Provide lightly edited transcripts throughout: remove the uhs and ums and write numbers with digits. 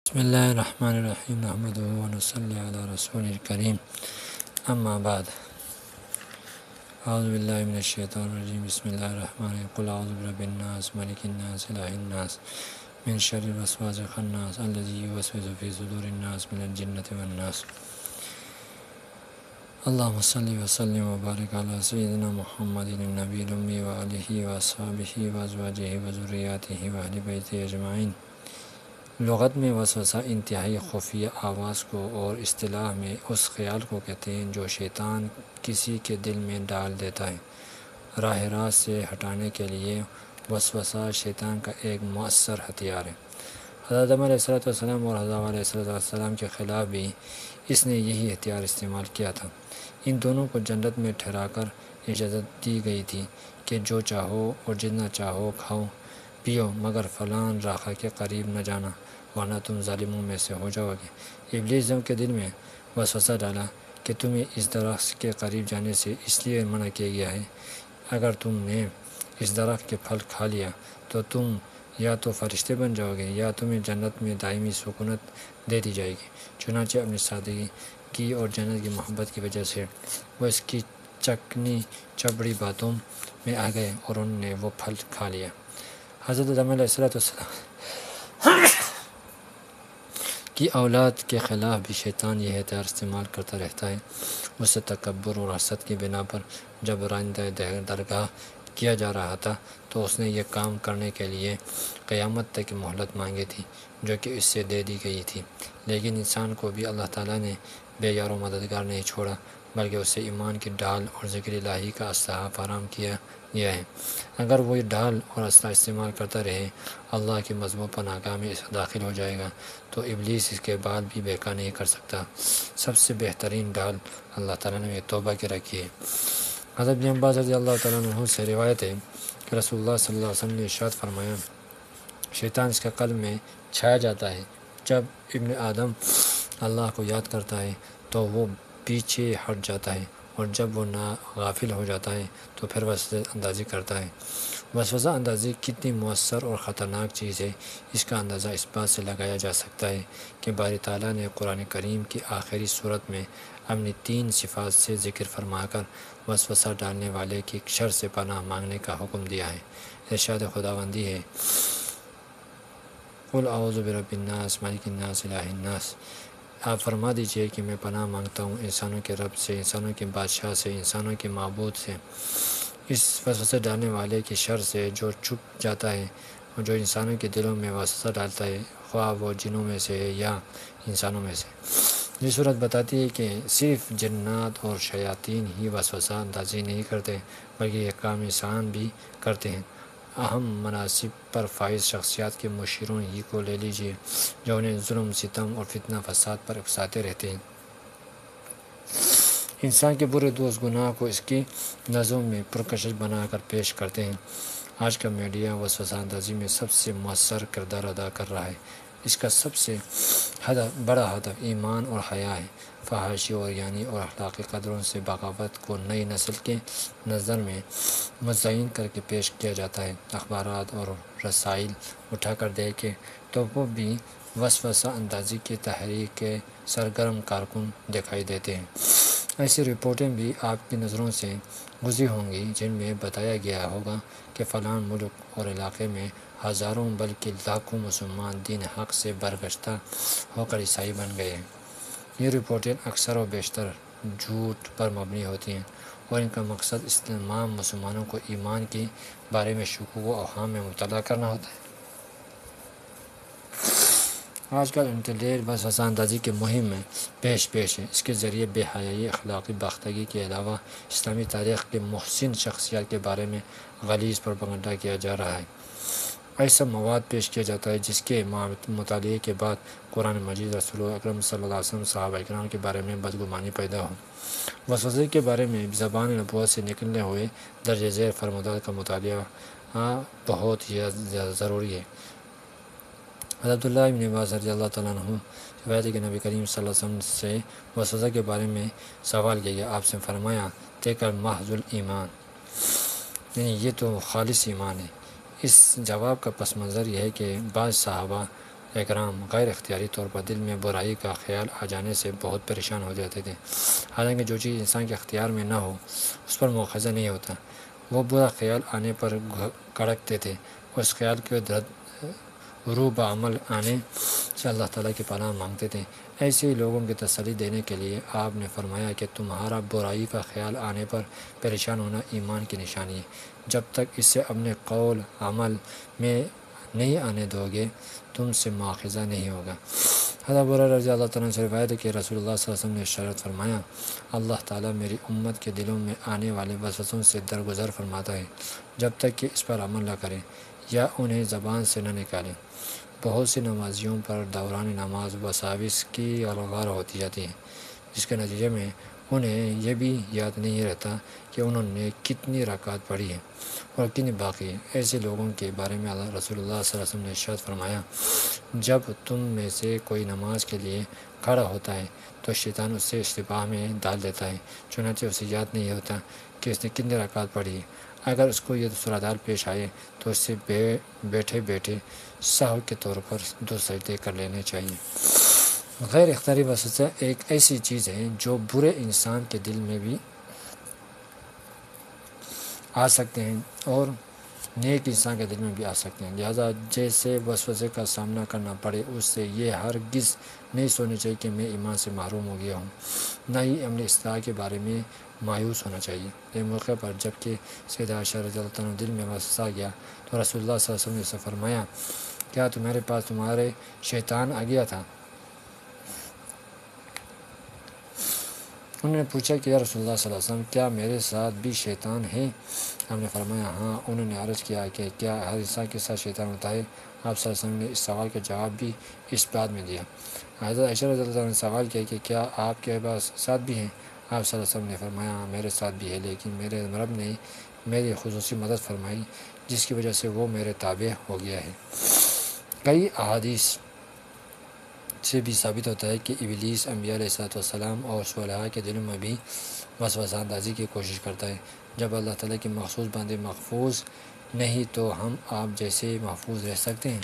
بسم اللہ الرحمن الرحیم نحمدہ و نصلی علی رسول الکریم اما بعد اعوذ باللہ من الشیطان الرجیم بسم اللہ الرحمن الرحیم قل اعوذ برب الناس ملک الناس الہ الناس من شر الوسواس الخناس الذی یوسوس فی صدور الناس من الجنۃ والناس اللہم صلی وسلم وبارک علی سیدنا محمد النبی الامی وآلہ واصحابہ وازواجہ وذریاتہ واہل بیتہ اجمعین۔ لغت میں وسوسہ انتہائی خفیہ آواز کو اور اصطلاح میں اس خیال کو کہتے ہیں جو شیطان کسی کے دل میں ڈال دیتا ہے۔ راہ راست سے ہٹانے کے لیے وسوسہ شیطان کا ایک مؤثر ہتھیار ہے۔ حضرت آدم علیہ السلام اور حضرت حوا علیہ السلام کے خلاف بھی اس نے یہی ہتھیار استعمال کیا تھا۔ ان دونوں کو جنت میں ٹھہرا کر اجازت دی گئی تھی کہ جو چاہو اور جتنا چاہو کھاؤ پیو، مگر فلاں راخہ کے قریب نہ جانا ورنہ تم ظالموں میں سے ہو جاؤ گے۔ ابلیس نے کے دل میں وسوسہ ڈالا کہ تمہیں اس درخت کے قریب جانے سے اس لیے منع کیا گیا ہے، اگر تم نے اس درخت کے پھل کھا لیا تو تم یا تو فرشتے بن جاؤ گے یا تمہیں جنت میں دائمی سکونت دے دی جائے گی۔ چنانچہ اپنی سادگی اور جنت کی محبت کی وجہ سے وہ اس کی چکنی چپڑی باتوں میں آ گئے اور انہوں نے وہ پھل کھا لیا۔ حضرت آدم علیہ السلام کی اولاد کے خلاف بھی شیطان یہ ہتھیار استعمال کرتا رہتا ہے۔ اس سے تکبر اور حسد کی بنا پر جب رائندہ درگاہ کیا جا رہا تھا تو اس نے یہ کام کرنے کے لیے قیامت تک مہلت مانگی تھی جو کہ اس سے دے دی گئی تھی، لیکن انسان کو بھی اللہ تعالیٰ نے بے یار و مددگار نہیں چھوڑا بلکہ اسے ایمان کی ڈھال اور ذکر الہی کا اسلحہ فراہم کیا گیا ہے۔ اگر وہ یہ ڈھال اور اسلحہ استعمال کرتا رہے، اللہ کی مضبوط پناہگاہ میں اسے داخل ہو جائے گا تو ابلیس اس کے بال بھی بیکار نہیں کر سکتا۔ سب سے بہترین ڈھال اللہ تعالیٰ نے توبہ کی رکھی ہے۔ حضرت ابن عباس رضی اللہ تعالیٰ عنہ سے روایت ہے کہ رسول اللہ صلی اللہ علیہ وسلم نے ارشاد فرمایا، شیطان اس کے قلب میں چھایا جاتا ہے، جب ابن آدم اللہ کو یاد کرتا ہے تو وہ پیچھے ہٹ جاتا ہے اور جب وہ غافل ہو جاتا ہے تو پھر وسوسہ اندازی کرتا ہے۔ وسوسہ اندازی کتنی مؤثر اور خطرناک چیز ہے، اس کا اندازہ اس بات سے لگایا جا سکتا ہے کہ باری تعالیٰ نے قرآن کریم کی آخری سورت میں اپنی 3 صفات سے ذکر فرما کر وسوسہ ڈالنے والے کی شر سے پناہ مانگنے کا حکم دیا ہے۔ ارشاد خداوندی ہے، قل اعوذ برب الناس ملک الناس الہ الناس، آپ فرما دیجئے کہ میں پناہ مانگتا ہوں انسانوں کے رب سے، انسانوں کے بادشاہ سے، انسانوں کے معبود سے، اس وسوسہ ڈالنے والے کی شر سے جو چھپ جاتا ہے اور جو انسانوں کے دلوں میں وسوسہ ڈالتا ہے، خواہ وہ جنوں میں سے ہے یا انسانوں میں سے۔ یہ صورت بتاتی ہے کہ صرف جنات اور شیاطین ہی وسوسہ اندازی نہیں کرتے بلکہ یہ کام انسان بھی کرتے ہیں۔ اہم مناصب پر فائز شخصیات کے مشیروں ہی کو لے لیجیے جو انہیں ظلم، ستم اور فتنہ فساد پر اکساتے رہتے ہیں۔ انسان کے برے دوست گناہ کو اس کی نظروں میں پرکشش بنا کر پیش کرتے ہیں۔ آج کا میڈیا وسوسہ اندازی میں سب سے مؤثر کردار ادا کر رہا ہے۔ اس کا سب سے بڑا ہدف ایمان اور حیا ہے۔ فحاشی اور یعنی اور اخلاقی قدروں سے بغاوت کو نئی نسل کے نظر میں مزین کر کے پیش کیا جاتا ہے۔ اخبارات اور رسائل اٹھا کر دیکھیں تو وہ بھی وسوسہ اندازی کی تحریک کے سرگرم کارکن دکھائی دیتے ہیں۔ ایسی رپورٹیں بھی آپ کی نظروں سے گزری ہوں گی جن میں بتایا گیا ہوگا کہ فلاں ملک اور علاقے میں ہزاروں بلکہ لاکھوں مسلمان دین حق سے برگشتہ ہو کر عیسائی بن گئے ہیں۔ یہ رپورٹیں اکثر و بیشتر جھوٹ پر مبنی ہوتی ہیں اور ان کا مقصد اس تمام مسلمانوں کو ایمان کے بارے میں شکوک و اوہام میں مبتلا کرنا ہوتا ہے۔ آج کل انٹرنیٹ وسوسہ اندازی کی مہم میں پیش ہے۔ اس کے ذریعے بے حیائی، اخلاقی باختگی کے علاوہ اسلامی تاریخ کے محسن شخصیات کے بارے میں غلیظ پروپیگنڈا کیا جا رہا ہے۔ ایسا مواد پیش کیا جاتا ہے جس کے مطالعے کے بعد قرآن مجید، رسول اکرم صلی اللہ علیہ وسلم، صحابہ کرام کے بارے میں بدگمانی پیدا ہو۔ وسوسے کے بارے میں زبان نبوت سے نکلنے ہوئے درج ذیل فرمودات کا مطالعہ بہت ہی ضروری ہے۔ حضرت عبداللہ ابن عباس رضی اللہ تعالیٰ عنہ روایت ہے کہ نبی کریم صلی اللہ علیہ وسلم سے وسوسہ کے بارے میں سوال کیا گیا۔ آپ سے فرمایا، تیکر محض الایمان، یعنی یہ تو خالص ایمان ہے۔ اس جواب کا پس منظر یہ ہے کہ بعض صحابہ اکرام غیر اختیاری طور پر دل میں برائی کا خیال آ جانے سے بہت پریشان ہو جاتے تھے۔ حالانکہ جو چیز انسان کے اختیار میں نہ ہو اس پر مؤاخذہ نہیں ہوتا۔ وہ برا خیال آنے پر کڑکتے تھے، اس خیال کے رو بعمل آنے سے اللہ تعالیٰ کی پناہ مانگتے تھے۔ ایسے ہی لوگوں کی تسلی دینے کے لیے آپ نے فرمایا کہ تمہارا برائی کا خیال آنے پر پریشان ہونا ایمان کی نشانی ہے۔ جب تک اسے اپنے قول عمل میں نہیں آنے دو گے تم سے مواخذہ نہیں ہوگا۔ حضرت ابو ہریرہ رضی اللہ تعالیٰ سے روایت ہے کہ رسول اللہ صلی اللہ علیہ وسلم نے ارشاد فرمایا، اللہ تعالیٰ میری امت کے دلوں میں آنے والے وسوسوں سے درگزر فرماتا ہے جب تک کہ اس پر عمل نہ کریں یا انہیں زبان سے نہ نکالیں۔ بہت سے نمازیوں پر دوران نماز وساوس کی غلغال ہوتی جاتی ہے، جس کے نتیجے میں انہیں یہ بھی یاد نہیں رہتا کہ انہوں نے کتنی رکعت پڑھی ہے اور کتنی باقی ہے۔ ایسے لوگوں کے بارے میں رسول اللہ صلی اللہ علیہ وسلم نے ارشاد فرمایا، جب تم میں سے کوئی نماز کے لیے کھڑا ہوتا ہے تو شیطان اسے اشتباہ میں ڈال دیتا ہے، چنانچہ اسے یاد نہیں ہوتا کہ اس نے کتنی رکعت پڑھی ہے۔ اگر اس کو یہ صورتحال پیش آئے تو اس سے بیٹھے بیٹھے سہو کے طور پر 2 سجدے کر لینے چاہیے۔ غیر اختیاری وسوسہ ایک ایسی چیز ہے جو برے انسان کے دل میں بھی آ سکتے ہیں اور نیک انسان کے دل میں بھی آ سکتے ہیں، لہذا جیسے وسوسے کا سامنا کرنا پڑے اس سے یہ ہرگز نہیں سوچنا چاہیے کہ میں ایمان سے محروم ہو گیا ہوں، نہ ہی اپنے اصلاح کے بارے میں مایوس ہونا چاہیے۔ اس موقع پر جب کہ سیدہ عائشہ رضی اللہ عنہ دل میں وسوسہ آ گیا تو رسول اللہ صلی اللہ علیہ وسلم نے اسے فرمایا، کیا تمہارے پاس تمہارے شیطان آ گیا تھا؟ انہوں نے پوچھا کہ یا رسول اللہ صلی اللہ علیہ وسلم کیا میرے ساتھ بھی شیطان ہے؟ آپ نے فرمایا ہاں۔ انہوں نے عرض کیا کہ کیا ہر انسان کے ساتھ شیطان ہوتا ہے؟ آپ صلی اللہ علیہ وسلم نے اس سوال کا جواب بھی اس بات میں دیا۔ حضرت عائشہ رضی اللہ عنہ نے سوال کیا کہ کیا آپ کے ساتھ بھی ہیں؟ آپ صلی اللہ علیہ وسلم نے فرمایا ہاں میرے ساتھ بھی ہے، لیکن میرے رب نے میری خصوصی مدد فرمائی جس کی وجہ سے وہ میرے تابع ہو گیا ہے۔ کئی احادیث سے بھی ثابت ہوتا ہے کہ ابلیس انبیاء علیہ السلام اور صالحہ کے دلوں میں بھی وسوسہ اندازی کی کوشش کرتا ہے۔ جب اللہ تعالیٰ کی مخصوص بندے محفوظ نہیں تو ہم آپ جیسے محفوظ رہ سکتے ہیں۔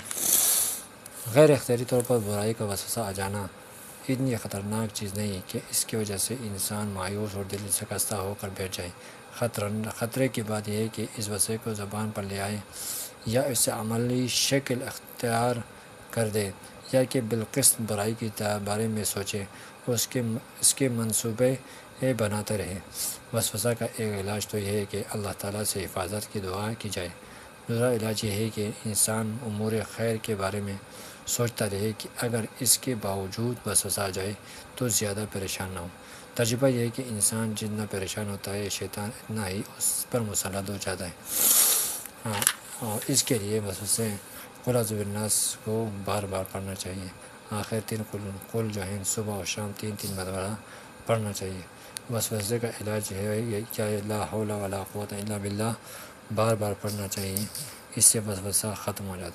غیر اختیاری طور پر برائی کا وسوسہ آ جانا اتنی خطرناک چیز نہیں ہے کہ اس کی وجہ سے انسان مایوس اور دل شکستہ ہو کر بیٹھ جائے۔ خطرے کی بات یہ ہے کہ اس وسوسے کو زبان پر لے آئے یا اس سے عملی شکل اختیار کر دے، یا کہ بالقسط برائی کے بارے میں سوچے اور اس کے منصوبے بناتا رہے۔ وسوسہ کا ایک علاج تو یہ ہے کہ اللہ تعالیٰ سے حفاظت کی دعا کی جائے۔ دوسرا علاج یہ ہے کہ انسان امور خیر کے بارے میں سوچتا رہے کہ اگر اس کے باوجود وسوسہ آ جائے تو زیادہ پریشان نہ ہو۔ تجربہ یہ ہے کہ انسان جتنا پریشان ہوتا ہے شیطان اتنا ہی اس پر مسلط ہو جاتا ہے۔ اور اس کے لیے وسوسے قل اعوذ بالناس کو بار بار پڑھنا چاہیے۔ آخر 3 قل جو ہیں صبح اور شام 3 مرتبہ پڑھنا چاہیے۔ وسوسے کا علاج ہے کیا لا حول ولا قوت الا باللہ بار بار پڑھنا چاہیے، اس سے وسوسہ ختم ہو جاتا ہے۔